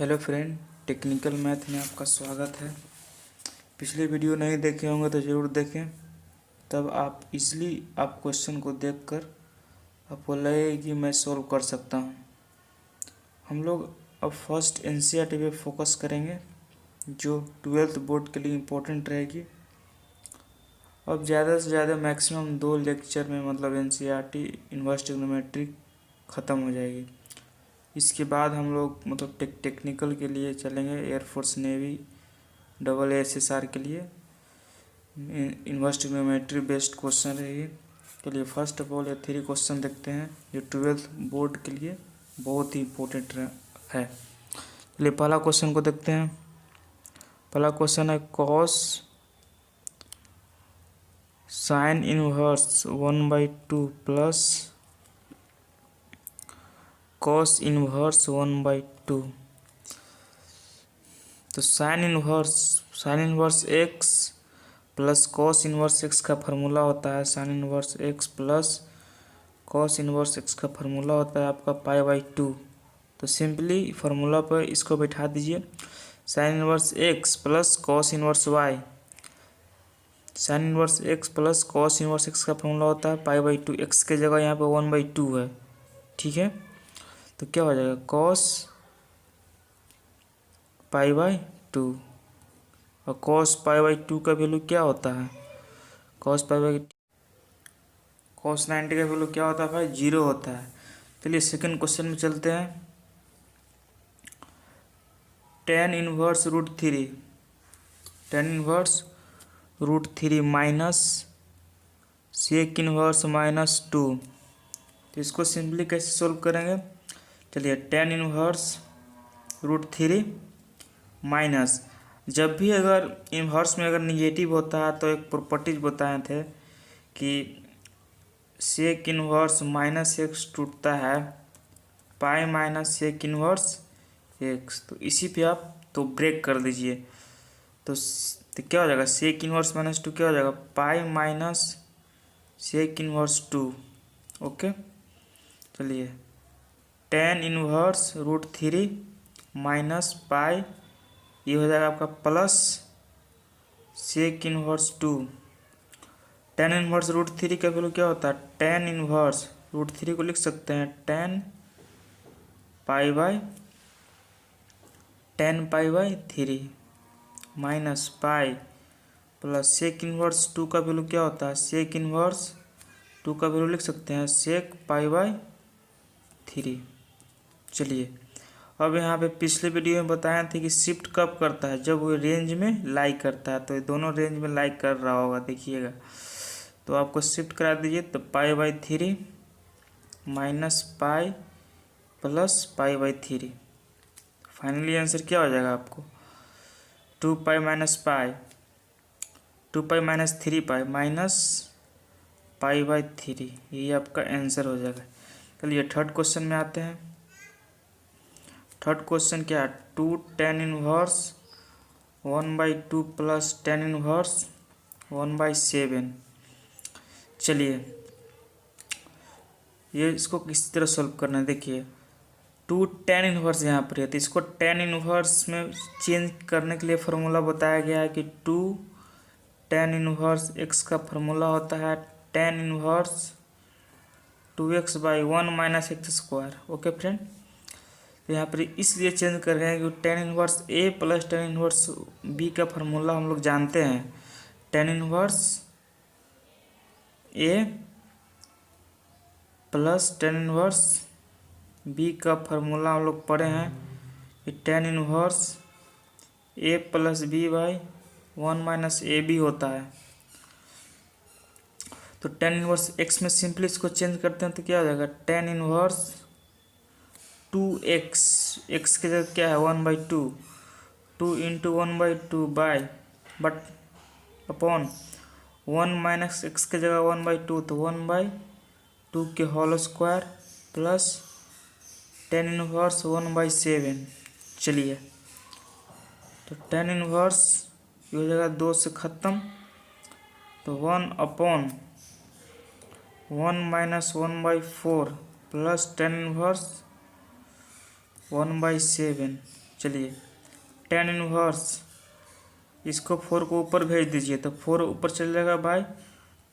Hello friend, technical math में आपका स्वागत है। पिछले वीडियो नहीं देखे होंगे तो ज़रूर देखें, तब आप इजीली आप क्वेश्चन को देखकर आपको लगेगा कि मैं सॉल्व कर सकता हूं। हम लोग अब फर्स्ट एनसीईआरटी पे फोकस करेंगे, जो 12th बोर्ड के लिए इम्पोर्टेंट रहेगी। अब ज़्यादा से ज़्यादा मैक्सिमम 2 लेक्चर में मतलब एनसीईआरटी इन्वर्स ट्रिग्नोमेट्री ख़त्म हो जाएगी। इसके बाद हम लोग मतलब टेक्निकल के लिए चलेंगे, एयरफोर्स नेवी SSR के लिए इन्वर्स ट्रिग्नोमेट्री बेस्ड क्वेश्चन रहेगी। चलिए फर्स्ट ऑफ ऑल ये 3 क्वेश्चन देखते हैं जो 12th बोर्ड के लिए बहुत ही इम्पोर्टेंट है। चलिए पहला क्वेश्चन को देखते हैं। पहला क्वेश्चन है cos sine inverse 1/2 plus cos inverse 1/2। तो sign inverse x plus cos inverse x का फार्मूला होता है sign inverse x plus cos inverse x का फार्मूला होता है आपका π/2। तो सिंपली फार्मूला पर इसको बैठा दीजिए। Sine inverse x plus cos inverse y, sine inverse x plus cos inverse x का फार्मूला होता है π/2। एक्स के जगह यहाँ पे 1/2 है, ठीक है। तो क्या हो जाएगा कॉस π/2 और कॉस π/2 का वैल्यू क्या होता है, कॉस 90 का वैल्यू क्या होता है भाई, 0 होता है। चलिए सेकंड क्वेश्चन में चलते हैं। tan inverse √3 minus sec inverse -2। तो इसको सिंपली कैसे सोल्व करेंगे। चलिए tan इनवर्स √3 माइनस, जब भी अगर इन्वर्स में अगर निगेटिव होता है तो एक प्रॉपर्टीज बताए थे कि सेक इनवर्स -x टूटता है pi minus sec inverse x। तो इसी पे आप तो ब्रेक कर दीजिए। तो क्या हो जाएगा सेक इनवर्स -2 क्या हो जाएगा pi minus sec inverse 2। Okay चलिए tan इनवर्स √3 माइनस पाई, ये हो जाएगा आपका plus sec inverse 2। tan inverse √3 का वैल्यू क्या होता है, tan इनवर्स √3 को लिख सकते हैं tan π/3 minus pi plus sec inverse 2 का वैल्यू क्या होता है, सेक इनवर्स 2 का वैल्यू लिख सकते हैं सेक π/3। चलिए अब यहाँ पे पिछले वीडियो में बताया था कि शिफ्ट कब करता है, जब वो रेंज में लाई करता है। तो ये दोनों रेंज में लाई कर रहा होगा, देखिएगा। तो आपको शिफ्ट करा दीजिए, तो π/3 minus pi plus π/3। Finally answer क्या हो जाएगा आपको 2π माइनस पाई, 2π माइनस 3π माइनस π/3, यही आपका आंसर हो जाएगा। चलिए थर्ड क्वेश्चन में आते हैं। थर्ड क्वेश्चन क्या है, 2 tan inverse 1/2 plus tan inverse 1/7। चलिए ये इसको किसी तरह सॉल्व करना है। देखिए 2 tan इनवर्स यहाँ पर है, तो इसको tan इनवर्स में चेंज करने के लिए फार्मूला बताया गया है कि 2 tan इनवर्स x का फार्मूला होता है tan inverse 2x/1 minus x²। Okay friend, तो यहाँ पर इसलिए चेंज कर रहे हैं कि tan inverse a plus tan inverse b का फार्मूला हम लोग जानते हैं। tan inverse a plus tan inverse b का फार्मूला हम लोग पढ़े हैं कि tan inverse a plus b/1 minus ab होता है। तो tan इनवर्स x में सिंपली इसको चेंज करते हैं तो क्या हो जाएगा tan इनवर्स 2x, x के जगह क्या है 1/2, 2 into 1/2 by but upon 1 minus x के जगह 1/2, तो 1/2 के whole square plus tan inverse 1/7। चलिए तो tan इनवर्स ये हो जाएगा 2 से ख़त्म, तो 1/1 माइनस 1/4 प्लस tan इनवर्स 1/7। चलिए टेन इनवर्स, इसको 4 को ऊपर भेज दीजिए तो 4 ऊपर चल जाएगा बाय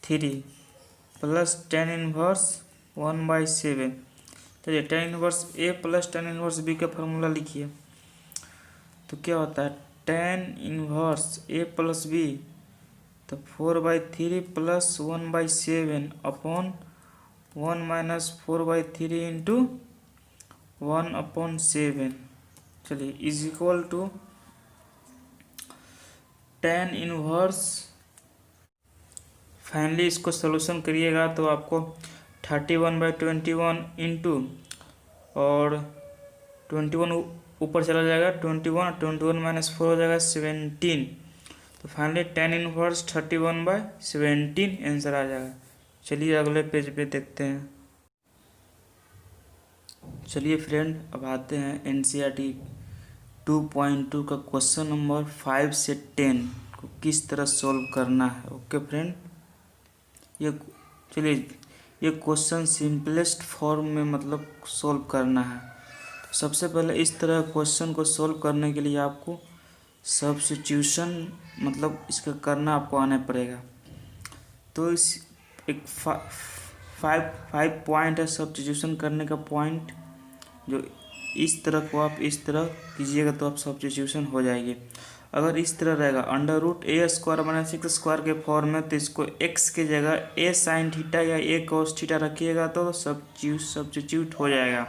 3 प्लस टेन इनवर्स 1/7। चलिए टेन इनवर्स ए प्लस टेन इनवर्स बी का फॉर्मूला लिखिए। तो क्या होता है टेन इनवर्स ए प्लस बी, तो 4/3 प्लस 1/7 अपॉन 1 माइनस 4/3 इंटू 1/7। चलिए is equal to tan inverse. Finally इसको सोल्यूशन करिएगा तो आपको 31/21 इंटू और 21 ऊपर चला जाएगा 21 माइनस 4 हो जाएगा 17। तो फाइनली टेन इनवर्स 31/17 आंसर आ जाएगा। चलिए अगले पेज पे देखते हैं। चलिए फ्रेंड अब आते हैं एनसीईआरटी 2.2 का क्वेश्चन नंबर 5 से 10 को किस तरह सॉल्व करना है। ओके फ्रेंड, चलिए ये क्वेश्चन सिंपलेस्ट फॉर्म में मतलब सॉल्व करना है। तो सबसे पहले इस तरह क्वेश्चन को सॉल्व करने के लिए आपको सब्स्टिट्यूशन मतलब इसका करना आपको आना पड़ेगा। तो इस एक फाइव पॉइंट है सब्स्टिट्यूशन करने का पॉइंट, जो इस तरह को आप इस तरह कीजिएगा तो आप सब्स्टिट्यूशन हो जाएगी। अगर इस तरह रहेगा under root a square minus x square के फॉर्म में, तो इसको एक्स के जगह ए साइन थीटा या ए कॉस थीटा रखिएगा तो सब्स्टिट्यूट हो जाएगा।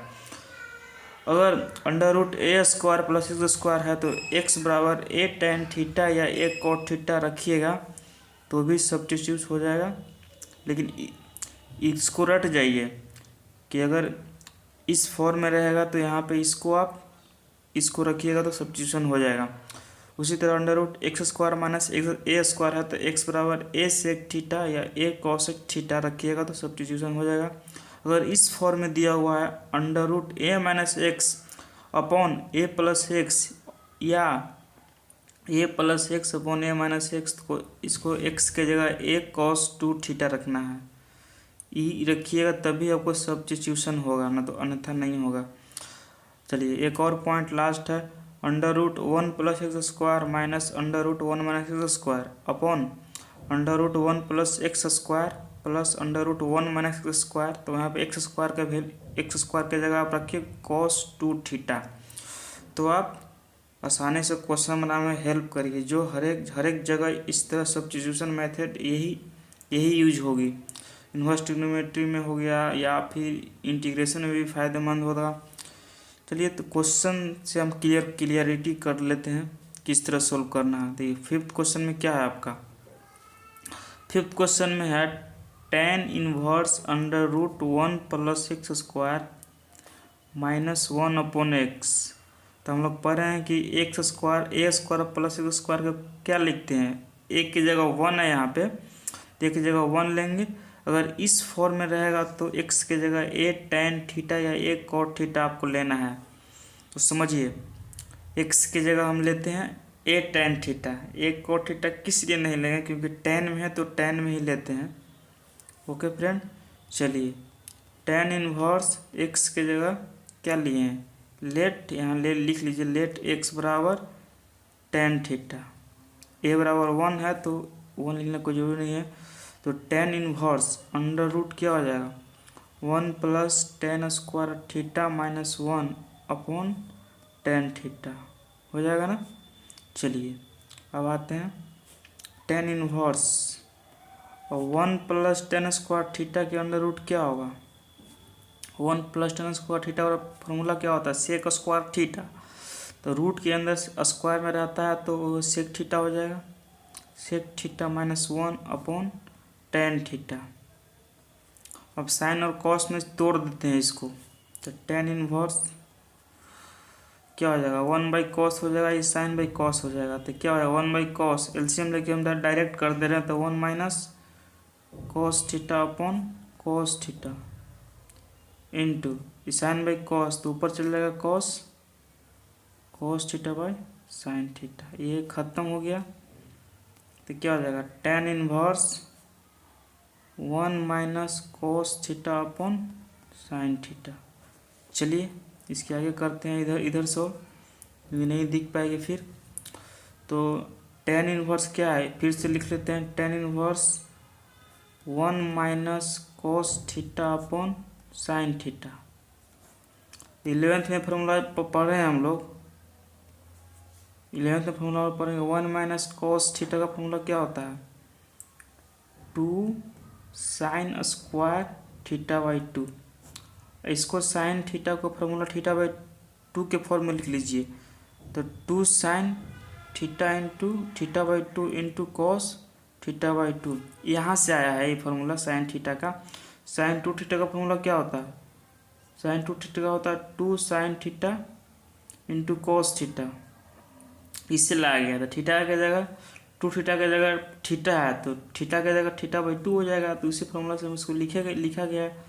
अगर under root a square plus x square है तो एक्स बराबर ए टेन थीटा या ए कॉट थीटा रखिएगा तो भी सब्स्टिट्यूट हो जाएगा। लेकिन इसको रट जाइए कि अगर इस फॉर्म में रहेगा तो यहाँ पे इसको आप इसको रखिएगा तो सब्स्टिट्यूशन हो जाएगा। उसी तरह under root x square minus x a square है तो एक्स बराबर ए सेक थीटा या ए कॉसेक थीटा रखिएगा तो सब्स्टिट्यूशन हो जाएगा। अगर इस फॉर्म में दिया हुआ है अंडर रूट ए माइनस एक्स अपॉन ए प्लस एक्स या ए प्लस एक्स अपॉन ए माइनस एक्स को इसको एक्स के जगह ए कॉस 2 थीटा रखना है, ई रखिएगा तभी आपको सब्स्टिट्यूशन होगा, ना तो अन्यथा नहीं होगा। चलिए एक और पॉइंट लास्ट है under root 1 plus x square minus under root 1 minus x square upon under root 1 plus x square plus under root 1 minus x square. तो यहाँ पे एक्स स्क्वायर का वैल्यू एक्स स्क्वायर की जगह आप रखिए कॉस 2 थीटा। तो आप आसानी से क्वेश्चन बनाने में हेल्प करिए। जो हर एक जगह इस तरह सब्स्टिट्यूशन मेथड यही यूज होगी। इन्वर्स ट्रिग्नोमेट्री में हो गया या फिर इंटीग्रेशन में भी फ़ायदेमंद होगा। चलिए तो क्वेश्चन से हम क्लियरिटी कर लेते हैं किस तरह सोल्व करना है। देखिए फिफ्थ क्वेश्चन में क्या है आपका, फिफ्थ क्वेश्चन में है tan inverse under root 1 plus x square minus 1 upon x. तो हम लोग पढ़ रहे हैं कि x square a square plus x square का क्या लिखते हैं, एक की जगह 1 है यहाँ पे, एक की जगह 1 लेंगे। अगर इस फॉर्म में रहेगा तो x के जगह ए टेन थीटा या ए कॉट थीटा आपको लेना है। तो समझिए x के जगह हम लेते हैं ए टेन थीटा, ए कॉट थीटा किस लिए नहीं लेंगे क्योंकि टेन में है तो टेन में ही लेते हैं। ओके फ्रेंड, चलिए टेन इनवर्स x के जगह क्या लिए हैं, लेट यहाँ लिख लीजिए लेट x बराबर टेन थीटा। ए बराबर 1 है तो 1 लिखने कोई जरूरी नहीं है। तो टेन इनवर्स अंडर रूट क्या हो जाएगा 1 plus ten square theta minus 1 upon tan theta हो जाएगा ना। चलिए अब आते हैं टेन इनवर्स और 1 प्लस टेन स्क्वायर थीटा के अंडर रूट क्या होगा 1 प्लस टेन स्क्वायर थीटा और फॉर्मूला क्या होता है सेक स्क्वायर थीटा। तो रूट के अंदर स्क्वायर में रहता है तो सेक थीटा हो जाएगा, sec theta minus 1 upon tan theta. अब साइन और कॉस में तोड़ देते हैं इसको, तो टेन इनवर्स क्या हो जाएगा 1/cos हो जाएगा, ये साइन बाई कॉस हो जाएगा। तो क्या हो जाएगा 1/cos, एलसीएम लेके हम डायरेक्ट कर दे रहे हैं तो 1 minus cos theta upon cos theta into sine by cos, तो ऊपर चल जाएगा cos theta by sine theta. ये खत्म हो गया तो क्या हो जाएगा tan inverse 1 minus cos theta upon sine theta. चलिए इसके आगे करते हैं इधर सो ये नहीं दिख पाएगी फिर। तो टेन इनवर्स क्या है, फिर से लिख लेते हैं। Tan inverse 1 minus cos theta upon sine theta. 11th में फॉर्मूला पढ़ रहे हैं हम लोग। 11th में फॉर्मूला पढ़ेंगे। 1 माइनस कॉस थीटा का फॉर्मूला क्या होता है, 2 साइन स्क्वायर थीटा बाई 2। इसको साइन थीटा को फॉर्मूला थीटा बाई 2 के फॉर्म में लिख लीजिए। तो 2 sine theta into theta by 2 into cos theta by 2, यहाँ से आया है ये फॉर्मूला साइन थीटा का। साइन 2 थीटा का फॉर्मूला क्या होता है, साइन 2 थीटा का होता है 2 sine theta into cos theta. इससे लाया गया था। थीटा की जगह 2 थीटा की जगह थीटा है, तो थीटा की जगह थीटा बाई 2 हो जाएगा। तो इसी फॉर्मूला से हम इसको लिखा गया है।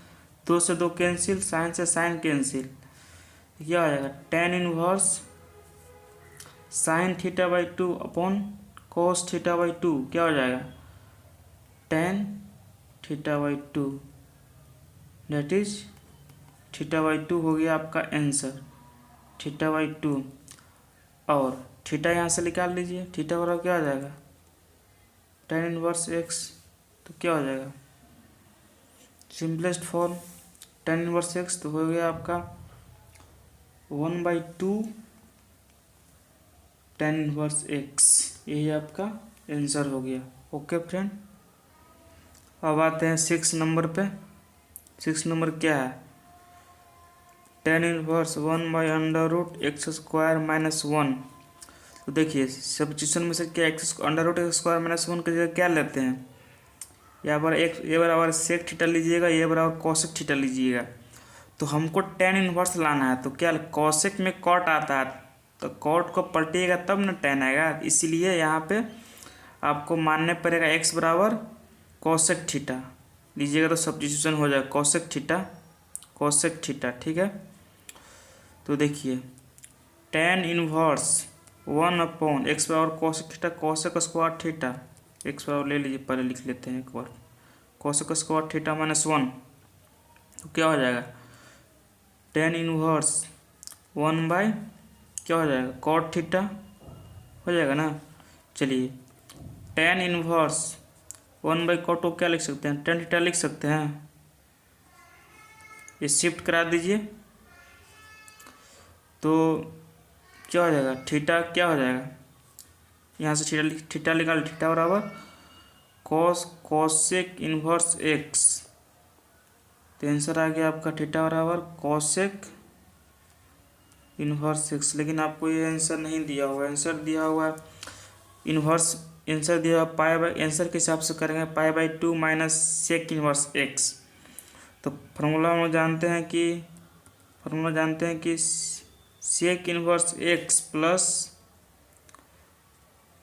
2 से 2 कैंसिल, साइन से साइन कैंसिल, क्या हो जाएगा, tan inverse sine theta by 2 upon cos theta by 2, क्या हो जाएगा, tan theta by 2, that is theta by 2 हो गया आपका आंसर, थीटा बाई 2। और थीटा यहाँ से निकाल लीजिए, थीटा बराबर क्या हो जाएगा, टेन इनवर्स एक्स। तो क्या हो जाएगा, simplest form tan inverse x, तो हो गया आपका 1/2 टेन इनवर्स एक्स। यही आपका आंसर हो गया। ओके फ्रेंड, अब आते हैं 6 नंबर पे। 6 नंबर क्या है, टेन इनवर्स 1/√x² - 1। तो देखिए सब्स्टिट्यूशन में से क्या x√x² - 1 की जगह क्या लेते हैं, यहाँ पर ये बराबर सेक थीटा लीजिएगा, ये बराबर कॉसेक थीटा लीजिएगा। तो हमको टेन इनवर्स लाना है, तो क्या कॉसेक में कॉट आता है, तो कॉट को पलटिएगा तब ना टेन आएगा। इसीलिए यहाँ पे आपको मानने पड़ेगा x बराबर कॉसेक थीटा लीजिएगा, तो सब्स्टिट्यूशन हो जाएगा कॉसेक थीटा, ठीक है। तो देखिए टेन इनवर्स 1/x बराबर cosec theta, cosec square theta, x बराबर ले लीजिए, पहले लिख लेते हैं एक बार, कॉसेक स्क्वायर थीटा -1। तो क्या हो जाएगा, टेन इनवर्स 1/ क्या हो जाएगा, कॉट थीटा हो जाएगा ना। चलिए टेन इनवर्स 1/कॉट को क्या लिख सकते हैं, टेन थीटा लिख सकते हैं। ये शिफ्ट करा दीजिए, तो क्या हो जाएगा, थीटा क्या हो जाएगा, यहाँ से थीटा निकाल, थीटा बराबर कॉसेक इनवर्स एक्स। तो आंसर आ गया आपका थीटा बराबर कॉसेक इनवर्स एक्स। लेकिन आपको ये आंसर नहीं दिया हुआ, आंसर दिया हुआ इनवर्स, आंसर दिया हुआ पाई बाई, आंसर के हिसाब से करेंगे π/2 माइनस सेक इनवर्स एक्स। तो फार्मूला में जानते हैं कि sec inverse x plus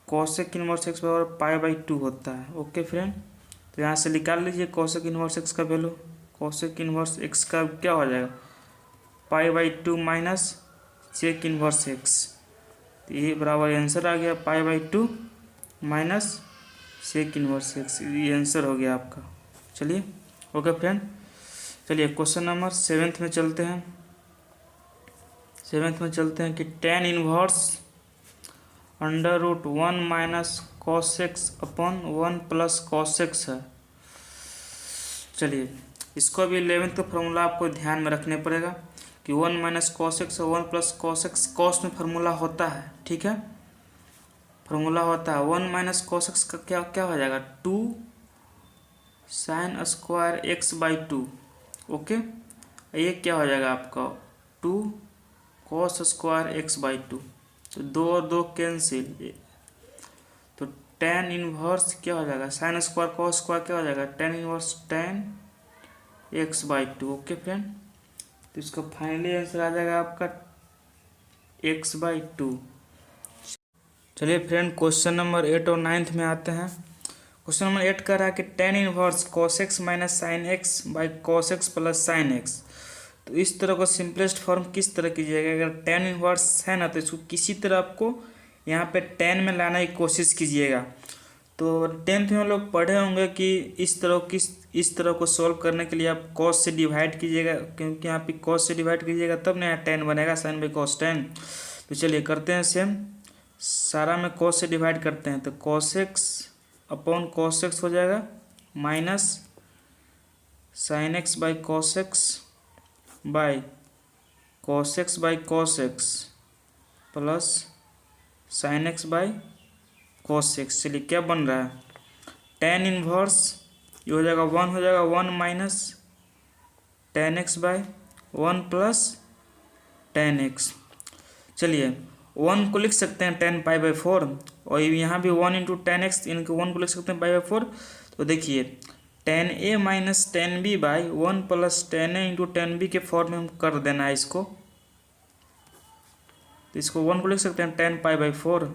cosec inverse x बराबर π/2 होता है। ओके फ्रेंड, तो यहाँ से निकाल लीजिए कॉसेक इनवर्स एक्स का वैल्यू। कॉसेक इनवर्स एक्स का क्या हो जाएगा, π/2 माइनस सेक इनवर्स एक्स। तो ये बराबर आंसर आ गया π/2 माइनस सेक इनवर्स एक्स, ये आंसर हो गया आपका। चलिए ओके फ्रेंड, चलिए क्वेश्चन नंबर 7 में चलते हैं। 7 में चलते हैं कि tan inverse √1 minus cos x upon 1 plus cos x है। चलिए इसको भी 11th का फॉर्मूला आपको ध्यान में रखने पड़ेगा कि 1 माइनस कॉसेक्स और 1 प्लस कॉसेक्स, कॉस में फार्मूला होता है, ठीक है, फार्मूला होता है। 1 माइनस कॉसेक्स का क्या हो जाएगा, 2 साइन स्क्वायर x/2। ओके, ये क्या हो जाएगा आपका 2 कॉस स्क्वायर x/2। तो 2 और 2 कैंसिल, तो टेन इनवर्स क्या हो जाएगा, साइन स्क्वायर कॉस स्क्वायर क्या हो जाएगा, tan inverse tan x/2। Okay friend, तो इसका फाइनली आंसर आ जाएगा आपका x/2। चलिए फ्रेंड क्वेश्चन नंबर 8 और 9 में आते हैं। क्वेश्चन नंबर 8 कह रहा है कि tan inverse cos x minus sine x by cos x plus sine x. तो इस तरह को सिंपलेस्ट फॉर्म किस तरह कीजिएगा, अगर टेन इनवर्स है ना तो इसको किसी तरह आपको यहाँ पे टेन में लाने की कोशिश कीजिएगा। तो 10th में हम लोग पढ़े होंगे कि इस तरह को सॉल्व करने के लिए आप cos से डिवाइड कीजिएगा, क्योंकि यहाँ पे cos से डिवाइड कीजिएगा तब ना 10 बनेगा, साइन बाई cos 10। तो चलिए करते हैं सेम, सारा में कॉस से डिवाइड करते हैं, तो cos x upon cos x हो जाएगा minus sine x by cos x by cos x by cos x plus sine x by cos x. चलिए क्या बन रहा है, टेन इनवर्स ये हो जाएगा 1 हो जाएगा 1 minus ten x by 1 plus ten x. चलिए 1 को लिख सकते हैं 10 पाई/4 और यहाँ भी 1 इंटू टेन एक्स, इनके 1 को लिख सकते हैं पाई/4। तो देखिए 10a minus 10b by 1 plus 10a into 10b के फॉर्म में हम कर देना है इसको। तो इसको 1 को लिख सकते हैं 10 पाई/4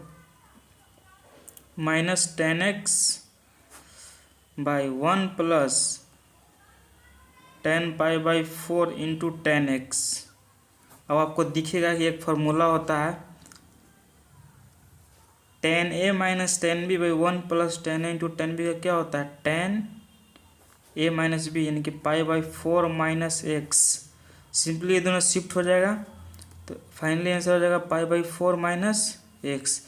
माइनस 10x बाई 1 प्लस 10 पाई/4 इंटू 10x। अब आपको दिखेगा कि एक फार्मूला होता है 10a minus 10b by 1 plus 10a into 10b का क्या होता है 10a माइनस b, यानी कि पाई/4 माइनस एक्स। सिंपली ये दोनों शिफ्ट हो जाएगा, तो फाइनली आंसर हो जाएगा पाई/4 माइनस एक्स।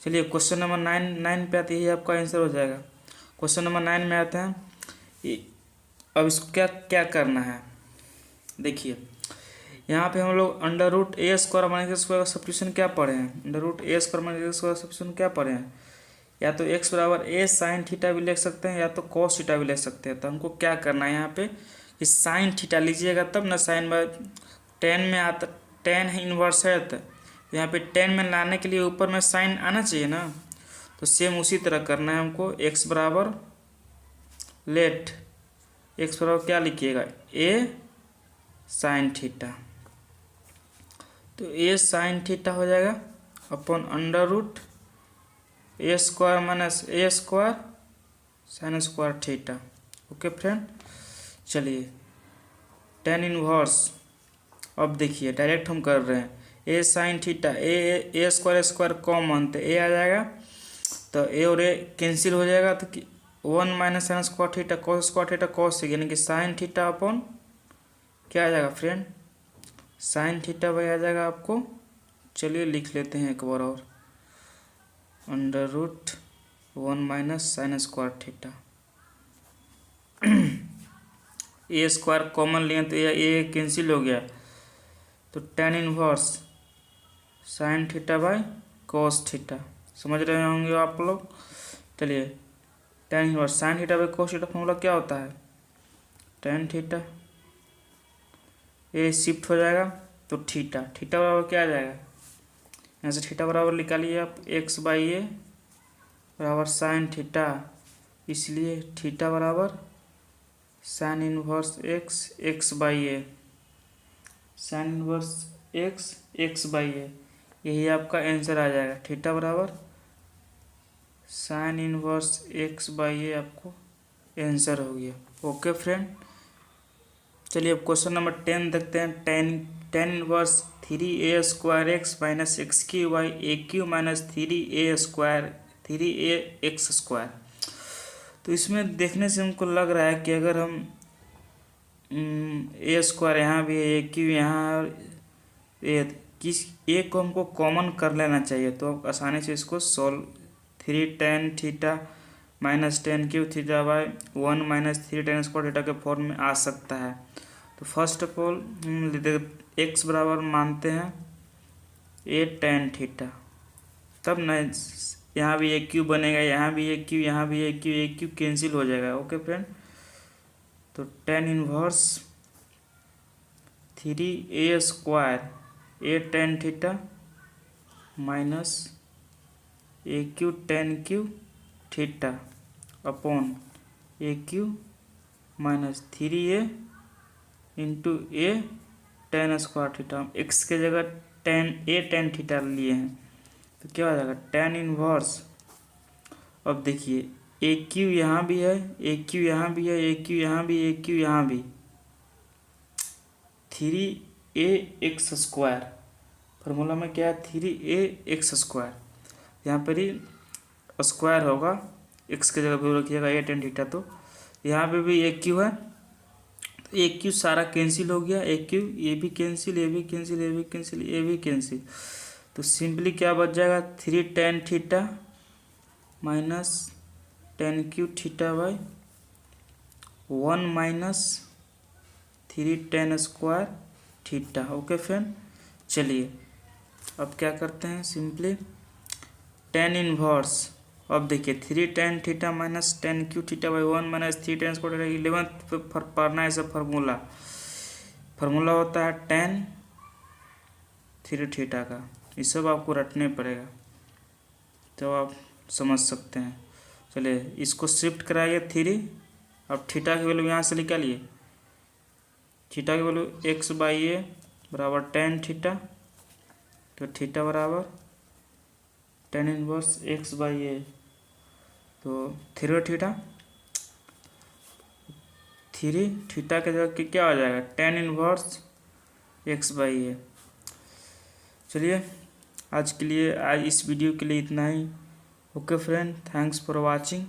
चलिए क्वेश्चन नंबर 9 पे आते ही आपका आंसर हो जाएगा। क्वेश्चन नंबर 9 में आते हैं। अब इसको क्या क्या करना है, देखिए यहाँ पे हम लोग under root a square minus square का सब्स्टिट्यूशन क्या पढ़े हैं, under root a square minus square का सब्स्टिट्यूशन क्या पढ़े हैं, या तो एक्स बराबर ए साइन थीटा भी लिख सकते हैं या तो कॉस थीटा भी लिख सकते हैं। तो हमको क्या करना है यहाँ पे कि साइन थीटा लीजिएगा तब ना, साइन बाय 10 में आता 10 है इन्वर्स है, तो यहाँ पे 10 में लाने के लिए ऊपर में साइन आना चाहिए ना। तो सेम उसी तरह करना है हमको, एक्स बराबर लेट एक्स बराबर क्या लिखिएगा ए साइन थीटा, तो ए साइन थीटा हो जाएगा upon under root a square minus a square sine square theta. Okay friend, चलिए टेन इनवर्स, अब देखिए डायरेक्ट हम कर रहे हैं a sine theta, a square common, तो ए आ जाएगा, तो ए और ए कैंसिल हो जाएगा, तो 1 minus sine square theta cos square theta cos, यानी कि साइन थीटा अपॉन क्या आ जाएगा फ्रेंड साइन थीटा बाई आ जाएगा आपको। चलिए लिख लेते हैं एक बार और, under root 1 minus sine square theta. A square common लिए तो ए कैंसिल हो गया, तो tan inverse sine theta by cos theta. समझ रहे होंगे आप लोग। चलिए tan inverse sine theta by cos theta formula क्या होता है, टेन थीटा ए शिफ्ट हो जाएगा, तो थीटा बराबर क्या आ जाएगा, यहाँ से थीटा बराबर निकालिए आप एक्स बाई ए बराबर साइन थीटा, इसलिए थीटा बराबर sine inverse x by a, sine inverse x by a, यही आपका आंसर आ जाएगा। थीटा बराबर sine inverse x by a आपको आंसर हो गया। ओके फ्रेंड, चलिए अब क्वेश्चन नंबर 10 देखते हैं। Ten inverse 3a square x minus x Q by A cube minus 3a x square. तो इसमें देखने से हमको लग रहा है कि अगर हम ए स्क्वायर यहाँ भी है, ए क्यू यहाँ, किस ए को हमको कॉमन कर लेना चाहिए, तो आसानी से इसको solve 3 ten theta minus 10 Q theta by 1 minus 3 ten square theta के फॉर्म में आ सकता है। तो फर्स्ट ऑफ ऑल एक्स बराबर मानते हैं ए टेन थीटा, तब ना यहाँ भी ए क्यू बनेगा, यहाँ भी ए क्यू, यहाँ भी ए क्यू कैंसिल हो जाएगा। ओके फ्रेंड, तो tan inverse 3a square a tan theta minus a cube tan cube theta upon a cube minus 3a into a tan square theta. हम एक्स के जगह टेन थीटा लिए हैं, तो क्या हो जाएगा टेन इनवर्स। अब देखिए ए क्यू यहाँ भी है, ए क्यू यहाँ भी है, ए क्यू यहाँ भी, ए क्यू यहाँ भी, 3a स्क्वायर फार्मूला में क्या है 3a स्क्वायर, यहाँ पर ही स्क्वायर होगा, एक्स के जगह भी रखिएगा ए टेन थीटा, तो यहाँ पे भी ए क्यू है, तो ए क्यू सारा कैंसिल हो गया, ए क्यू ये भी कैंसिल, ये भी कैंसिल, ये भी कैंसिल, ये भी कैंसिल, तो सिंपली क्या बच जाएगा, 3 tan theta minus tan Q theta by 1 minus 3 tan square theta. Okay friend, चलिए अब क्या करते हैं, सिंपली tan इनवर्स। अब देखिए 3 tan theta minus tan Q theta by 1 minus 3 tan square theta. 11th पे पढ़ना है सब फार्मूला होता है tan 3 थीटा का। ये सब आपको रटने पड़ेगा तो आप समझ सकते हैं। चलिए इसको शिफ्ट कराइए 3। अब थीटा की वैल्यू यहाँ से निकालिए। थीटा की वैल्यू x बाई ए बराबर tan थीटा, तो थीटा बराबर tan इनवर्स x बाई ए, तो 3 थीटा के जगह क्या हो जाएगा, tan इनवर्स x बाई ए। चलिए आज के लिए, आज इस वीडियो के लिए इतना ही। Okay friend, thanks for watching.